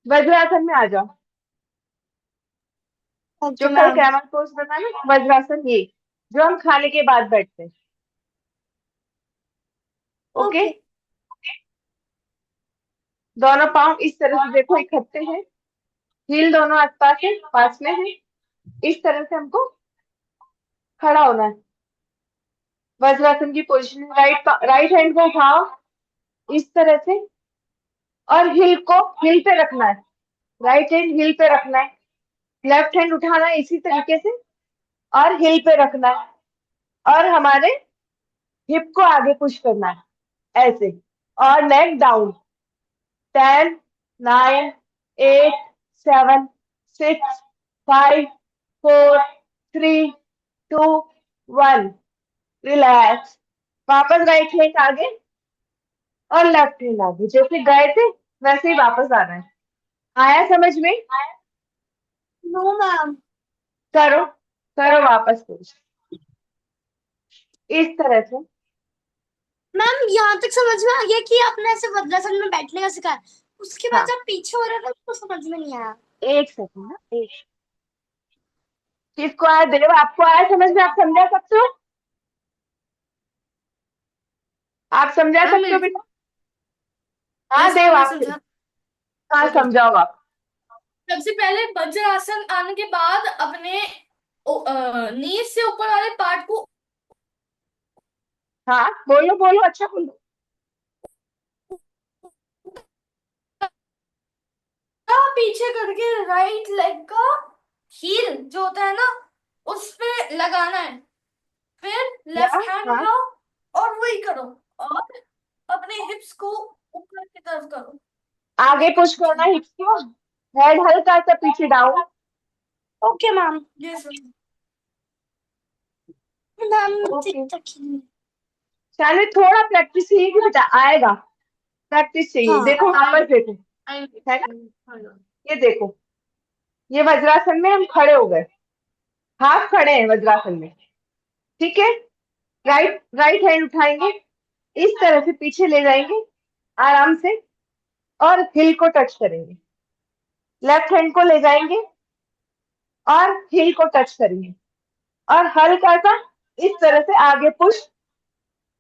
वज्रासन में आ जाओ। जो ओके कल मैम। कैमल पोज बना ना, वज्रासन ये जो हम खाने के बाद बैठते हैं। ओके। ओके। दोनों पाँव इस तरह से देखो इकट्ठे हैं, हील दोनों आसपास है, पास में है। इस तरह से हमको खड़ा होना है। वज्रासन की पोजीशन, राइट हैंड को उठाओ इस तरह से, और हिल को हिल पे रखना है। राइट हैंड हिल पे रखना है, लेफ्ट हैंड उठाना है इसी तरीके से और हिल पे रखना है, और हमारे हिप को आगे पुश करना है ऐसे, और नेक डाउन। 10, 9, 8, 7, 6, 5, 4, 3, 2, 1। रिलैक्स। वापस राइट हैंड आगे और लेफ्ट हैंड आगे, जैसे गए थे वैसे ही वापस आना है। आया समझ में? No ma'am. करो, करो वापस पुश इस तरह से। मैम यहाँ तक समझ में आ गया कि आपने ऐसे वज्रासन में बैठने का सिखाया। उसके बाद हाँ, जब पीछे हो रहा था उसको समझ में नहीं आया। एक सेकंड ना, एक। किसको आया? देव, आपको आया समझ में? आप समझा सकते हो? आप समझा मैम सकते मेरे हो को। बेटा? हाँ यस देव, मैम मैं आप समझा। हाँ ओके। समझाओ आप। सबसे पहले वज्रासन आने के बाद अपने नीज से ऊपर वाले पार्ट को हाँ बोलो बोलो, अच्छा बोलो। पीछे करके राइट लेग का हील जो होता है ना उस पे लगाना है। फिर या लेफ्ट हैंड हाँ, उठाओ और वही करो। और अपने हिप्स को ऊपर की तरफ करो। आगे पुश करना हिप्स को, हेड हल्का सा पीछे down. Okay ma'am. Yes ma'am. ठीक ओके। ठीक। चलिए थोड़ा प्रैक्टिस चाहिए कि बेटा, आएगा। प्रैक्टिस चाहिए। हाँ देखो वापस देखो, आई। है ना? ये देखो, ये वज्रासन में हम खड़े हो गए, हाथ खड़े हैं वज्रासन में। ठीक है। राइट राइट हैंड उठाएंगे, इस तरह से पीछे ले जाएंगे आराम से, और हिल को टच करेंगे। लेफ्ट हैंड को ले जाएंगे और हिल को टच करेंगे, और हल्का सा इस तरह से आगे पुश,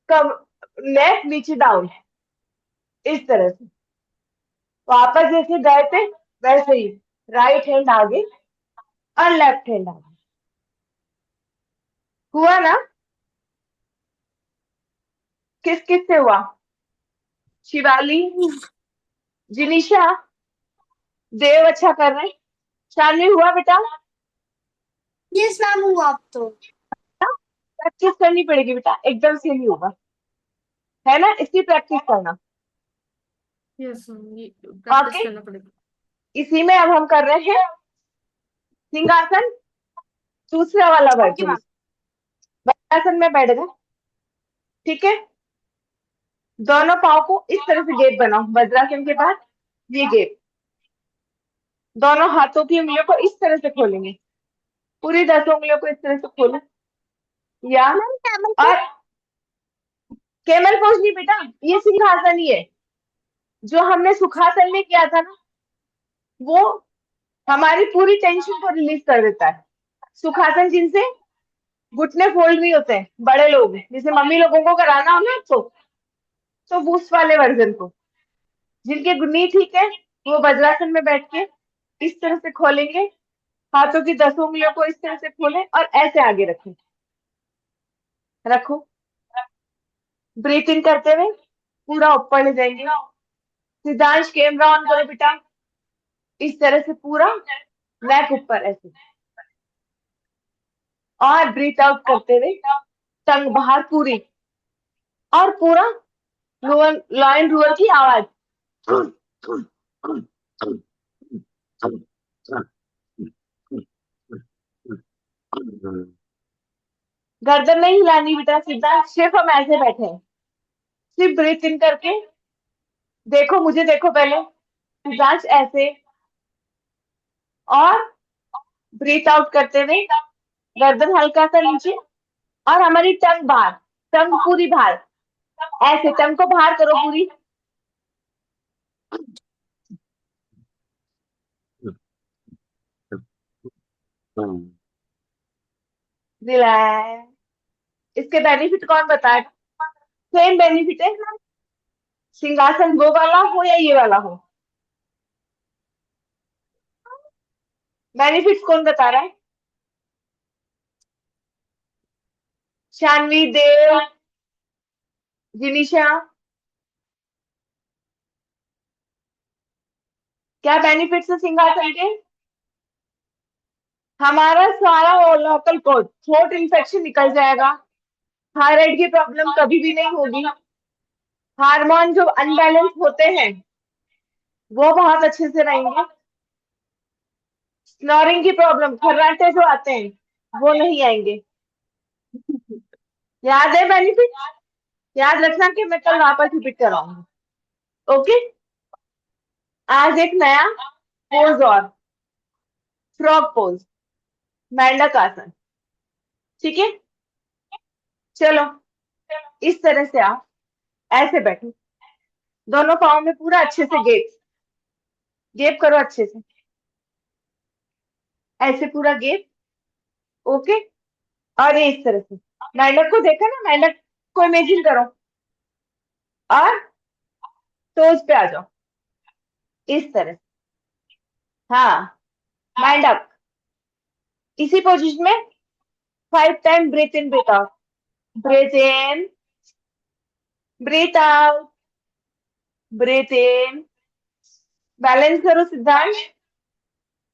कम, नेक नीचे डाउन, इस तरह से। वापस जैसे गए थे वैसे ही, राइट हैंड आगे और लेफ्ट हैंड आगे। हुआ ना? किस किस से हुआ? शिवाली, जिनिशा, देव अच्छा कर रहे हैं। शानवी, हुआ बेटा? यस मैम हुआ अब तो। प्रैक्टिस करनी पड़ेगी बेटा, एकदम से नहीं होगा, है ना? इसकी प्रैक्टिस करना। यस ये प्रैक्टिस ओके। करना पड़ेगा। इसी में अब हम कर रहे हैं सिंहासन, दूसरा वाला ओके वर्जन। मैम। वज्रासन में बैठ गए। ठीक है। दोनों पाँव को इस तरह से गेप बनाओ, वज्रासन के बाद ये गेप। दोनों हाथों की उंगलियों को इस तरह से खोलेंगे, पूरी 10 उंगलियों को इस तरह से खोलो। या मैम कैमल को। और कैमल पोज नहीं बेटा, ये सिंहासन ही है। जो हमने सुखासन में किया था ना, वो हमारी पूरी टेंशन को रिलीज कर देता है। सुखासन जिनसे घुटने फोल्ड नहीं होते हैं, बड़े लोग, जैसे मम्मी लोगों को कराना हो ना, तो वो उस वाले वर्जन को। जिनके नी ठीक है, वो वज्रासन में बैठ के इस तरह से खोलेंगे, हाथों की 10 उंगलियों को इस तरह से खोलें और ऐसे आगे रखें। रखो। ब्रीथ इन करते हुए पूरा ऊपर ले जाएंगे। सिद्धांश कैमरा ऑन करो बेटा। इस तरह से पूरा नेक ऊपर ऐसे, और ब्रीथ आउट करते हुए टंग बाहर पूरी, और पूरा लोअर लॉइन रोअर की आवाज। गर्दन नहीं हिलानी बेटा, सीधा सिर्फ हम ऐसे बैठे हैं। सिर्फ ब्रीथ इन करके देखो, मुझे देखो पहले, सिद्धांश ऐसे, और ब्रीथ आउट करते हुए गर्दन हल्का सा नीचे, और हमारी टंग बाहर, टंग पूरी बाहर, ऐसे टंग को बाहर करो पूरी। दिलाए। इसके बेनिफिट कौन बताए? सेम बेनिफिट है। सिंहासन वो वाला हो या ये वाला हो? बेनिफिट कौन बता रहा है? शानवी, देव, जिनिशा, क्या बेनिफिट्स है सिंहासन के? हमारा सारा लोकल कोड, थ्रोट इन्फेक्शन निकल जाएगा, थायराइड की प्रॉब्लम कभी भी नहीं होगी, हार्मोन जो अनबैलेंस होते हैं वो बहुत अच्छे से रहेंगे, स्नोरिंग की प्रॉब्लम, खर्राटे जो आते हैं वो नहीं आएंगे। याद है बेनिफिट? याद रखना कि मैं कल वापस रिपीट कराऊंगी। ओके। आज एक नया पोज और, फ्रॉग पोज, मेंढक आसन। ठीक है, चलो इस तरह से आप ऐसे बैठो, दोनों पाँव में पूरा अच्छे से गेप, गेप करो अच्छे से, ऐसे पूरा गेप। ओके। और ये इस तरह से मेंढक को देखा ना, मेंढक को इमेजिन करो और टोज पे आ जाओ इस तरह से। हाँ, मेंढक। इसी पोजीशन में 5 टाइम ब्रीथ इन ब्रीथ आउट, ब्रीथ इन, ब्रीथ आउट, ब्रीथ इन। बैलेंस करो सिद्धांश।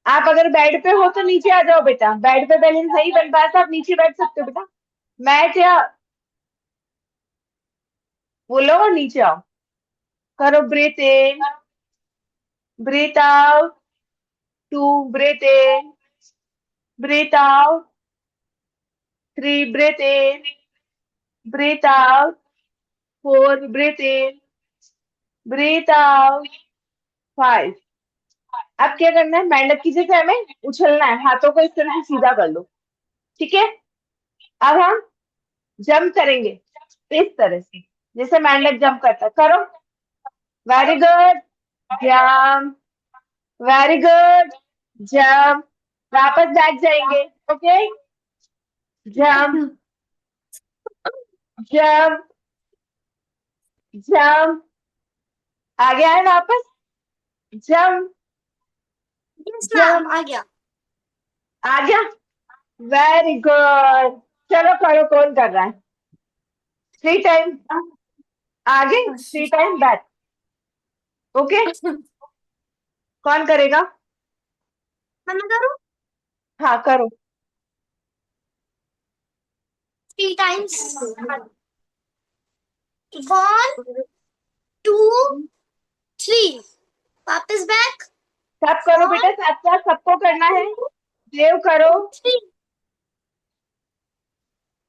आप अगर बेड पे हो तो नीचे आ जाओ बेटा, बेड पे बैलेंस नहीं बन पाया तो आप नीचे बैठ सकते हो बेटा, मैट या बोलो और नीचे आओ। करो ब्रीथ इन, ब्रीथ आउट, 2 ब्रीथ इन, ब्रीथ आउट, 3 ब्रीथ इन, ब्रीथ आउट, 4 ब्रीथ इन, ब्रीथ आउट, 5। अब क्या करना है, मेंढक की जैसे हमें उछलना है, हाथों को इस तरह से सीधा कर लो। ठीक है, अब हम जंप करेंगे इस तरह से, जैसे मेंढक जंप करता है। करो, very good, jump, very good, jump. वापस बैठ जाएंगे। ओके, जंप, जंप, जंप, आगे आए वापस, जंप, यस मैम, जंप, आ गया। आ गया, वेरी गुड। चलो करो, कौन कर रहा है? 3 टाइम आगे, 3 टाइम बैक। ओके, कौन करेगा? मैं करूँ? हाँ करो। 3 टाइम्स। 1 2 3, वापस बैक। सब करो बेटा, साथ साथ सबको करना है। देव करो। 3,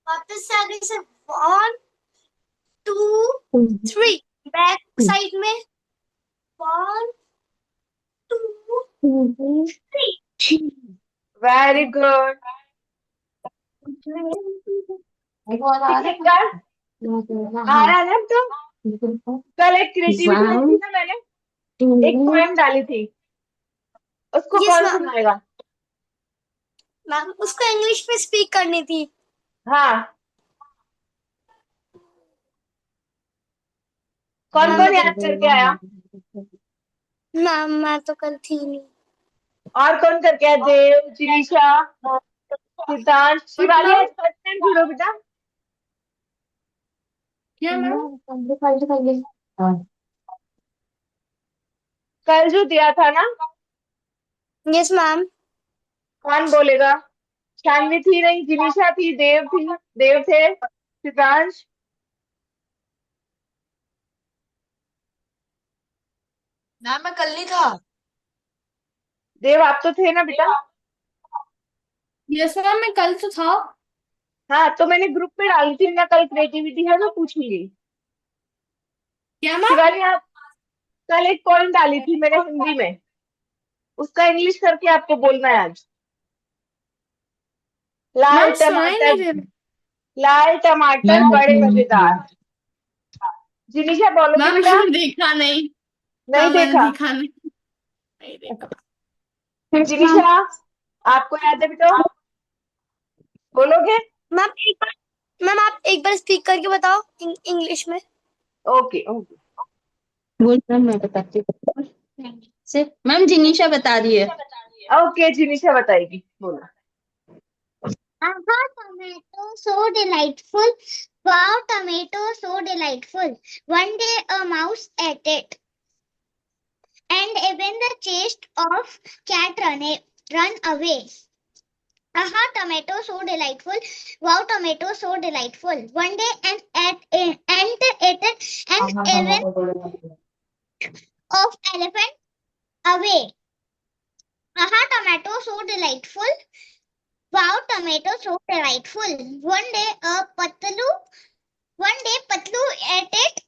वापस से आगे से 1 2 3, बैक साइड में 1 2 3। Very good. ठीक है, कल आ रहा है ना तो? कल एक क्रिएटिविटी रखी ना मैंने, एक पोएम डाली थी, उसको यस कौन मैम, सुनाएगा? मैम उसको इंग्लिश में स्पीक करनी थी। हाँ, कौन मैम कौन मैं याद करके आया? मैम मैं तो कल थी नहीं। और कौन करके आया? देव, जिनीशा, सिद्धांत, शिवाली। आज फर्स्ट टाइम जुड़ो बेटा। क्या मैम? कल जो दिया था ना, यस मैम। कौन बोलेगा? शानवी थी नहीं, जिनीशा थी, देव थी, देव थे, सिद्धांश। मैम मैं कल नहीं था। देव आप तो थे ना बेटा? यस मैम, मैं कल तो था। हाँ, तो मैंने ग्रुप में डाली थी ना, कल क्रिएटिविटी है ना, पूछूंगी। क्या मैम? शिवाली आप, कल एक पॉइंट डाली थी मैंने हिंदी में, उसका इंग्लिश करके आपको बोलना है आज। लाल मैम सुनाई टमाटर, नहीं दे रहा। लाल टमाटर बड़े मजेदार। जिनिशा बोलो मैम बेटा। मैंने देखा नहीं। नहीं हाँ मैंने देखा? देखा नहीं, नहीं देखा। जिनिशा आपको याद है बेटा? बोलोगे? मैम एक बार, मैम आप एक बार स्पीक करके बताओ इंग्लिश में। Okay okay. बोल मैम, मैं बताती हूँ। से मैम जिनीशा बता रही है। ओके जिनिशा बताएगी, बोलो। Aha, tomato, so delightful. Wow, tomato, so delightful. One day a mouse ate it, and even the chased off cat run away. Aha, tomato, so delightful. Wow, tomato, so delightful. One day an ant ate it, and even of elephant away. Aha, tomato, so delightful. Wow, tomato, so delightful. One day Patlu ate it,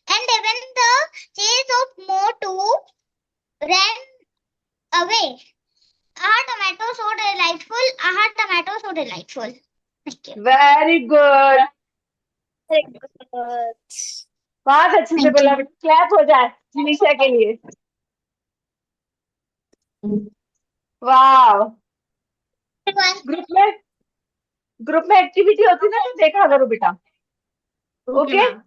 and even the chase of Motu ran away. Aha, tomato, so delightful. Aha, tomato, so delightful. Thank you. Very good, बहुत अच्छे से बोला। Clap हो जाए जिनिशा के लिए। वाह। Group में एक्टिविटी होती है ना, तो देखा करो बेटा। ओके ओके, मैम,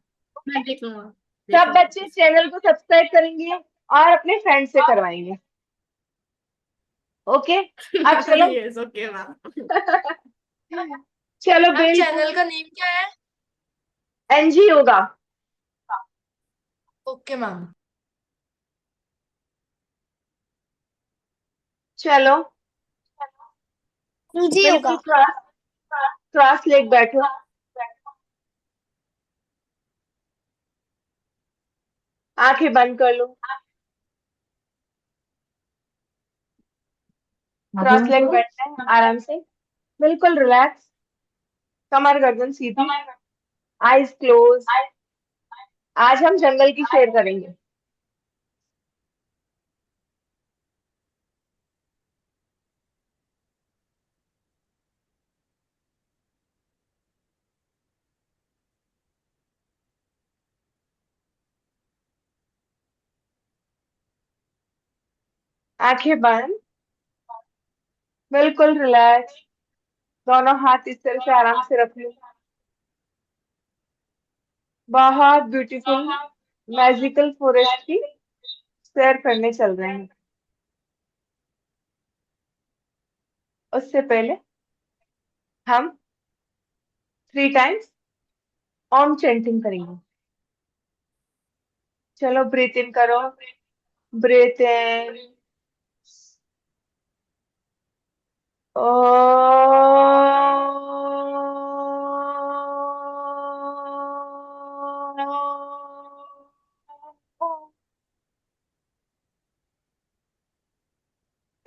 मैं देख लूंगा। सब बच्चे चैनल को सब्सक्राइब करेंगे और अपने फ्रेंड से करवाएंगे। ओके, अब चलो। Yes okay ma'am. चलो मैम बिल्कुल, चैनल का नेम क्या है? एनजी होगा। Okay ma'am. चलो जी होगा। बिल्कुल क्रॉस क्रॉस लेग बैठो। आंखें बंद कर लो। क्रॉस लेग बैठना है आराम से, बिल्कुल रिलैक्स। कमर गर्दन सीधी, आईज क्लोज। आज हम जंगल की सैर करेंगे। आंखें बंद, बिल्कुल रिलैक्स। दोनों हाथ इस तरह से आराम से रख लो। बहुत ब्यूटीफुल मैजिकल फॉरेस्ट की सैर करने चल रहे हैं। उससे पहले हम 3 टाइम्स ओम चैंटिंग करेंगे। चलो ब्रीथ इन करो, ब्रीथ इन,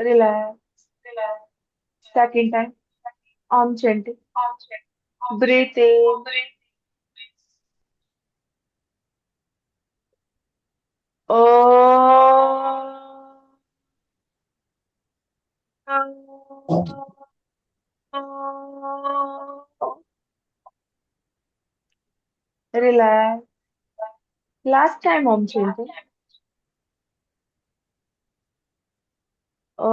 रिलैक्स। सेकंड टाइम ओम चैंटिंग, ब्रीथ इन, ओ, रिलैक्स। लास्ट टाइम ओम चैंटिंग, ओ,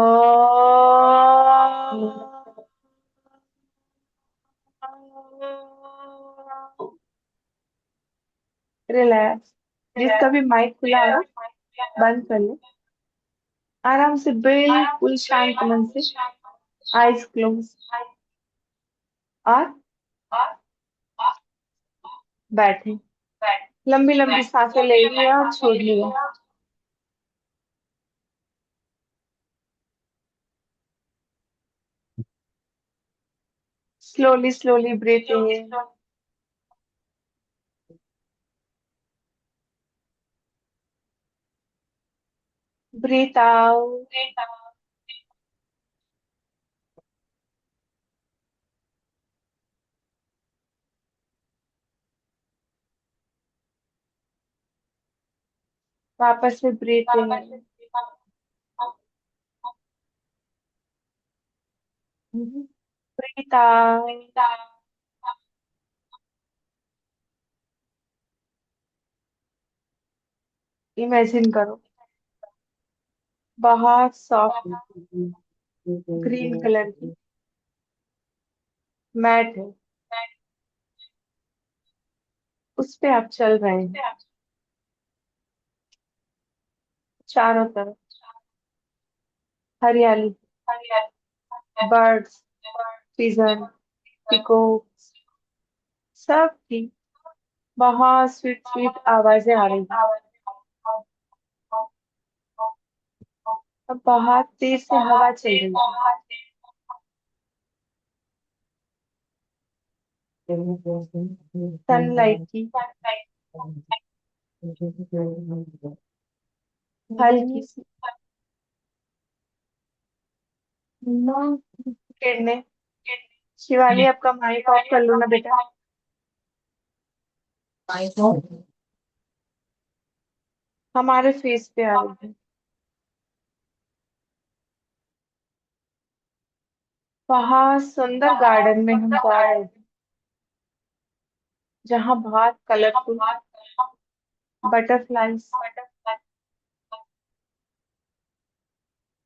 रिलैक्स। जिसका भी माइक खुला है बंद कर ले। आराम से बिल्कुल शांत मन से आईज क्लोज और बैठे। लंबी लंबी सांसें ले लिया और छोड़ लिया। स्लोली स्लोली ब्रीथ इन, ब्रीथ आउट। वापस से ब्रीथ इन, ब्रीथ आउट। इमेजिन करो बहुत सॉफ्ट ग्रीन कलर की मैट है, उस पे आप चल रहे हैं। चारों तरफ हरियाली, बर्ड्स, पिजन, पिकॉक, सबकी बहुत स्वीट स्वीट आवाजें आ रही हैं। अब बहुत तेज से हवा चल रही है। सनलाइट की हल्की सी किरणें। शिवाली, आपका माइक ऑफ कर लो ना बेटा। हमारे फेस पे आ रही है। बहुत सुंदर गार्डन में हम जा रहे हैं, जहाँ बहुत कलरफुल बटरफ्लाईज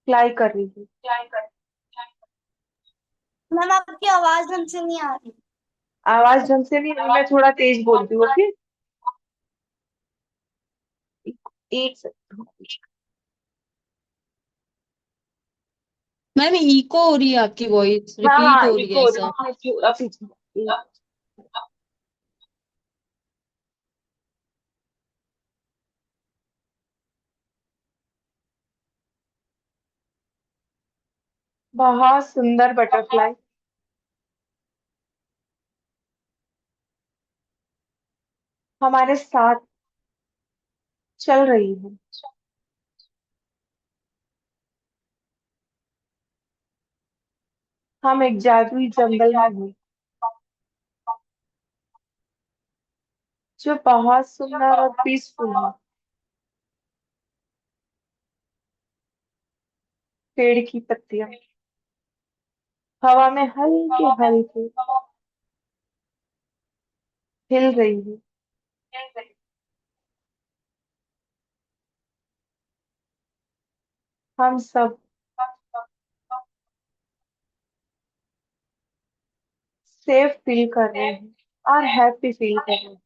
फ्लाई कर रही है। मैम आपकी आवाज ढंग से नहीं आ रही। आवाज ढंग से नहीं, मैं थोड़ा तेज बोलती हूँ। ओके, एक सेकंड। मैम इको हो रही है, आपकी वॉइस हाँ रिपीट हाँ, हो रही इको है हो रही ऐसा। है। मैं थोड़ा पीछे। बहुत सुंदर बटरफ्लाई हमारे साथ चल रही है। हम एक जादुई जंगल में हैं, जो बहुत सुंदर और पीसफुल है। पेड़ की पत्तियां हवा में हल्के हल्के हिल रही है। हम सब सेफ फील कर रहे हैं और हैप्पी फील कर रहे हैं।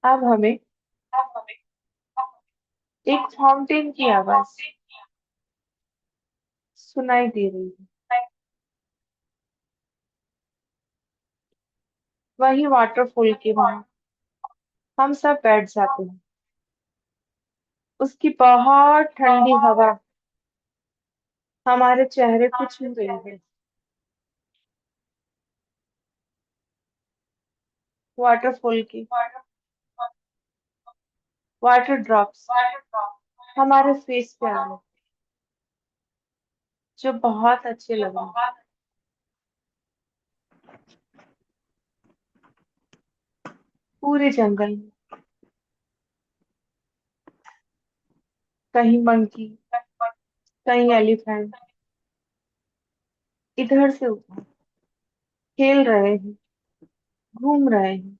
अब हमें एक फाउंटेन की आवाज सुनाई दे रही है। वही वाटरफॉल के वहां हम सब बैठ जाते हैं। उसकी बहुत ठंडी हवा हमारे चेहरे को छू रही है। वाटरफॉल की वाटर ड्रॉप्स हमारे फेस पे आ रहे हैं, जो बहुत अच्छे लग रहे हैं। पूरे जंगल में कहीं मंकी, कहीं एलिफेंट इधर से उधर खेल रहे हैं, घूम रहे हैं।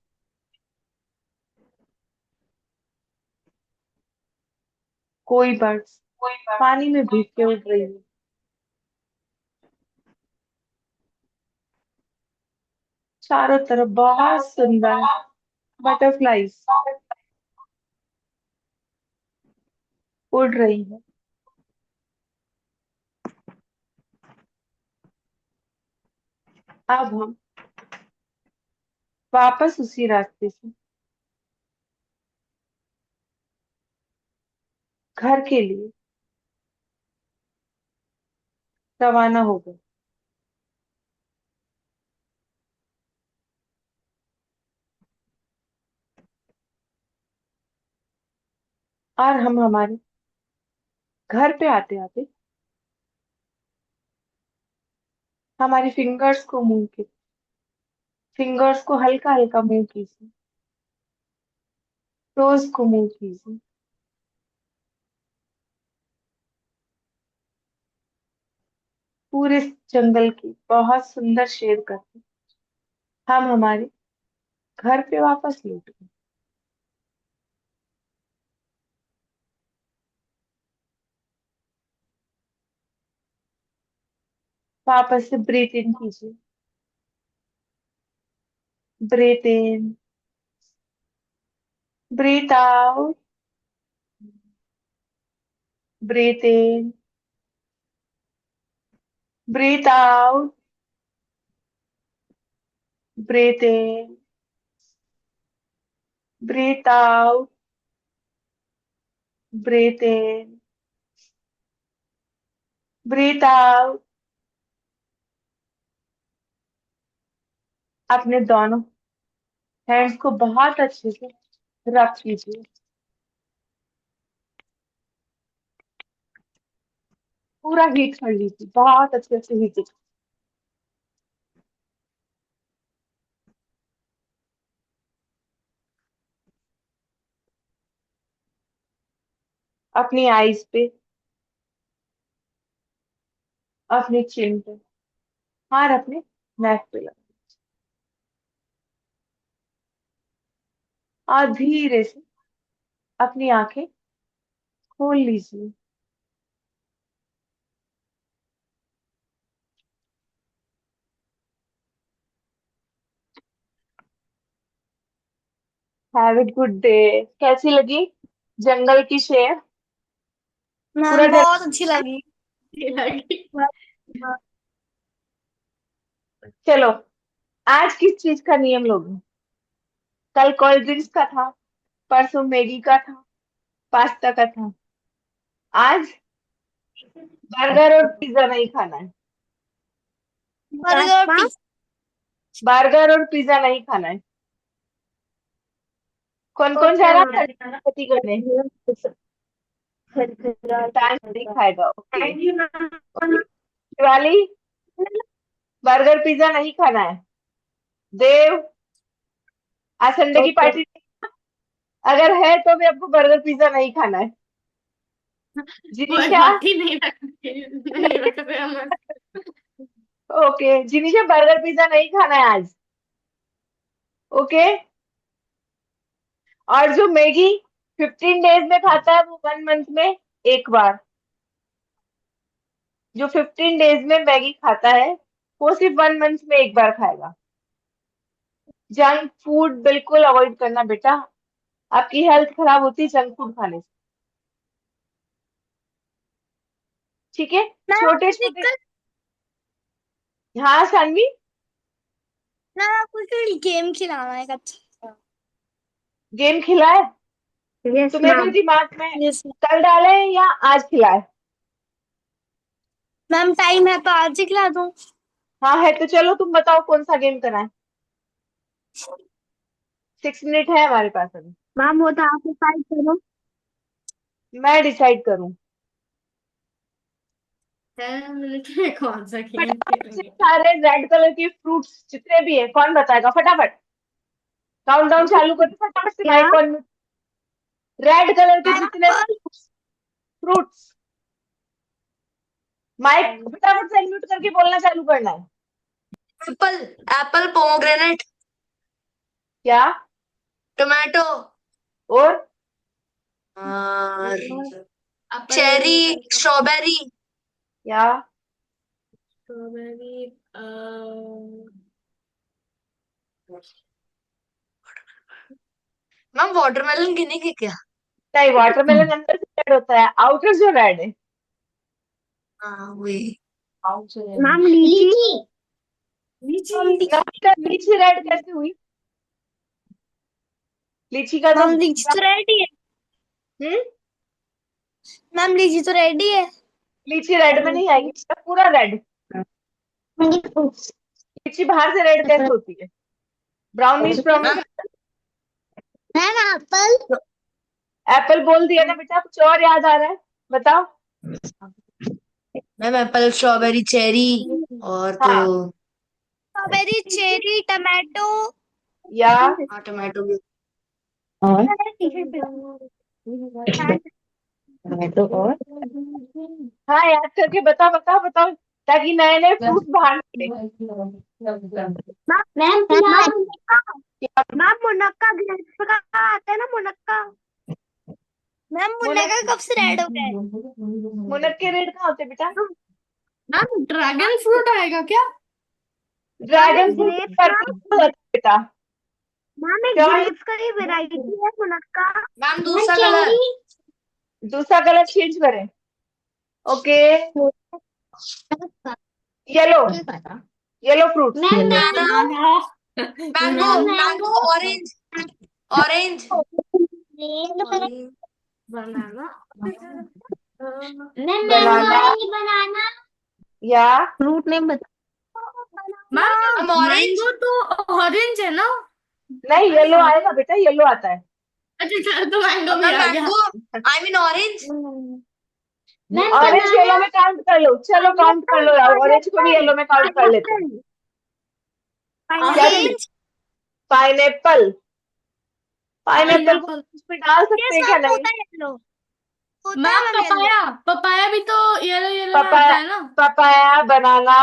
कोई बर्ड्स पानी में भीग के उड़ रही है। चारों तरफ बहुत सुंदर बटरफ्लाईज उड़ रही है। अब हम वापस उसी रास्ते से घर के लिए रवाना हो गए। और हम हमारे घर पे आते आते हमारी फिंगर्स को हल्का हल्का मूव कीजिए, टोज को मूव कीजिए। पूरे जंगल की बहुत सुंदर शेर करके हम हमारे घर पे वापस लौट गए। वापस से ब्रीथ इन कीजिए, ब्रीथ इन, ब्रीथ आउट, ब्रीथ इन, ब्रीथ आउट, ब्रीथ इन, ब्रीथ आउट, ब्रीथ इन, ब्रीथ आउट। अपने दोनों हैंड्स को बहुत अच्छे से रब कीजिए, पूरा हीट कर लीजिए, बहुत अच्छे से हीट। अपनी आईज पे, अपनी चिन पे, और अपने नेक पे लगा, और धीरे से अपनी आंखें खोल लीजिए। Have a good day. कैसी लगी जंगल की शेर? पूरा मैम बहुत अच्छी लगी। चलो, आज किस चीज का नियम लोगे? कल कोल्ड ड्रिंक्स का था, परसों मैगी का था, पास्ता का था। आज बर्गर और पिज्जा नहीं खाना है। Burger pizza. बर्गर और पिज्जा नहीं खाना है। कौन कौन जा रहा है गणपति करने? टाइम नहीं खाएगा। ओके दिवाली, बर्गर पिज्जा नहीं खाना है। देव, आज संडे की पार्टी अगर है तो भी आपको बर्गर पिज्जा नहीं खाना है। जिनिशा, नहीं रखते हम। ओके जिनिशा, बर्गर पिज्जा नहीं खाना है आज। ओके, और जो मैगी 15 डेज में खाता है वो 1 मंथ में एक बार। जो 15 डेज में मैगी खाता है वो सिर्फ 1 मंथ में एक बार खाएगा। जंक फूड बिल्कुल अवॉइड करना बेटा, आपकी हेल्थ खराब होती है जंक फूड खाने से। ठीक है, छोटे छोटे। हाँ सानवी, ना आपको गेम खिलाना है अच्छा। गेम खिलाए तुम्हें भी दिमाग में कल डाले या आज खिलाए? मैम टाइम है तो आज ही खिला दूं। हाँ है तो चलो तुम बताओ कौन सा गेम कराएं। 6 मिनट है हमारे पास अभी। मैम वो तो आप डिसाइड करो। मैं डिसाइड करूं? 10 मिनट में कौन सा गेम फटाफट से खेलेंगे? सारे रेड कलर के फ्रूट्स जितने भी है कौन बताएगा? फटाफट काउंटडाउन चालू करो, फटाफट से क्या? Mic on. रेड कलर के जितने फ्रूट्स, माइक फटाफट से अनम्यूट करके बोलना चालू करना है। एप्पल, एप्पल, पोमोग्रेनेट, क्या? टोमेटो और और चेरी, स्ट्रॉबेरी। क्या? स्ट्रॉबेरी। मैम वाटरमेलन गिनेंगे क्या? नहीं, वाटरमेलन अंदर से रेड होता है, आउटर जो रेड है। हाँ वही। मैम लीची। लीची रेड कैसे हुई? लीची का तो मैम लीची तो रेडी है। हम्म, मैम लीची तो रेडी है। लीची रेड में नहीं आएगी, पूरा रेड। लीची बाहर से रेड कैसे होती है? Brown means ma'am ma'am Apple. Apple बोल दिया ना बेटा, कुछ और याद आ रहा है? बताओ। मैम एप्पल, स्ट्रॉबेरी, चेरी और तो हाँ, स्ट्रॉबेरी, चेरी, टमाटो। या हाँ टोमेटो भी। और हाँ याद करके बताओ बताओ बताओ, ताकि नए नए फ्रूट्स बाहर निकले। मैम मैम मुनक्का ग्रेप्स का आता है ना, मुनक्का। मैम मुनक्का कब से रेड हो गया है? मुनक्के रेड कहाँ होते बेटा? मैम ड्रैगन फ्रूट आएगा क्या? ड्रैगन फ्रूट ग्रेप्स पर्पल होता है बेटा। मैम एक क्या? ग्रेप्स का ही वेराइटी है मुनक्का। मैम दूसरा कलर। दूसरा कलर चेंज करें। Okay, yellow, yellow fruit. Mango, mango, orange, orange, banana. Banana banana. या फ्रूट नेम बता। Ma'am orange. मैंगो तो ऑरेंज है ना? नहीं, येलो आएगा बेटा, येलो आता है। अच्छा चल, तो मैंगो भी मैम आ गया। Mango, I mean orange. Orange yellow में काउंट कर लो, चलो काउंट कर लो यार, ऑरेंज को भी येलो में काउंट कर लेते हैं। क्या चीज? ऑरेंज। पाइनएप्पल। पाइनएप्पल को पाइनएप्पल। उसमें डाल सकते हैं क्या? नहीं। मैम पपाया, पपाया भी तो येलो येलो में पपाया, आता है ना? पपाया, बनाना,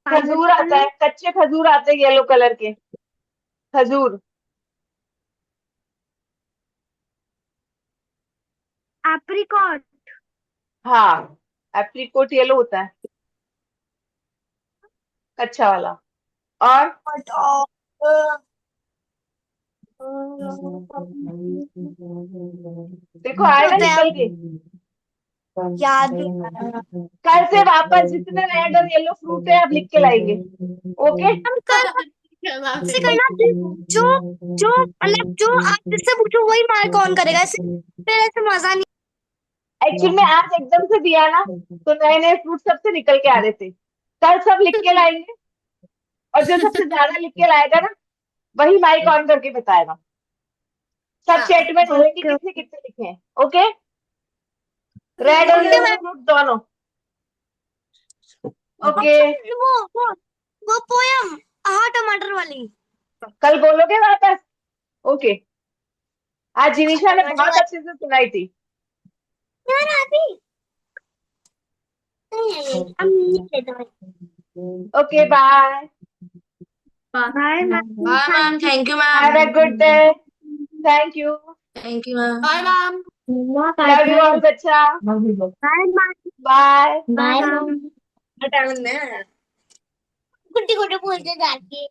खजूर आता है, कच्चे खजूर आते हैं येलो कलर के, खजूर। एप्रिकॉट। हाँ, एप्रिकोट येलो होता है, कच्चा वाला। और देखो आएगा निकल के। याद कल से वापस जितने रेड और येलो फ्रूट है अब लिख के लाएंगे। ओके, से करना। जो जो मतलब जो आप जिससे पूछो वही मार्क ऑन करेगा, ऐसे फिर ऐसे मजा नहीं। एक्चुअली में आज एकदम से दिया ना, तो नए नए फ्रूट सबसे निकल के आ रहे थे। कल सब लिख के लाएंगे, और जो सबसे ज्यादा लिख के लाएगा ना, वही माइक ऑन करके बताएगा। सब चैट में डालेंगे कितने कितने लिखे हैं। ओके, रेड और येलो फ्रूट दोनों। ओके, वो पोयम, हाँ टमाटर वाली। कल बोलोगे वापस? ओके, आज जिनिशा ने बहुत अच्छे से सुनाई थी। यार अभी हम नहीं दे दो। Okay, bye. Bye ma'am. Bye ma'am, thank you have ma'am. A good day. Thank you. Thank you ma'am. Bye ma'am. Love you all बच्चा। Bye ma'am. Bye. Bye ma'am. गुड्डी गुड्डी बोलते जाके।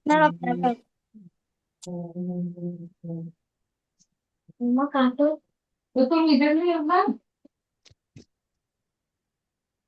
मैम अपना मम्मा काटो। तो तुम इधर नहीं हो मैम।